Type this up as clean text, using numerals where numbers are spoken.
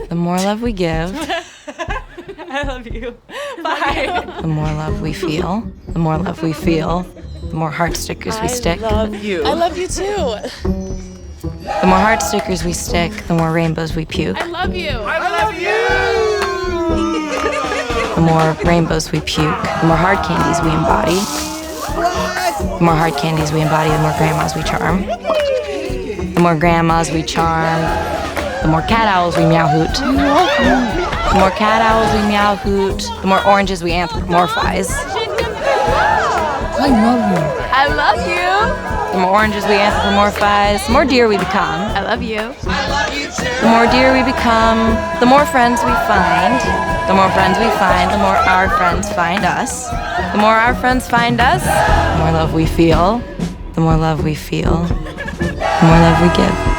The more love we give, I love you. Bye. the more love we feel. The more love we feel, the more heart stickers we stick. I love you. I love you too. The more heart stickers we stick, the more rainbows we puke. I love you. I love you. The more rainbows we puke, the more hard candies we embody. The more hard candies we embody, the more grandmas we charm. The more grandmas we charm, the more cat owls we meow hoot. The more cat owls we meow hoot, the more oranges we anthropomorphize. I love you. I love you. The more oranges we anthropomorphize, the more deer we become. I love you. The more deer we become, the more friends we find. The more friends we find, the more our friends find us. The more our friends find us, the more love we feel. The more love we feel, the more love we give.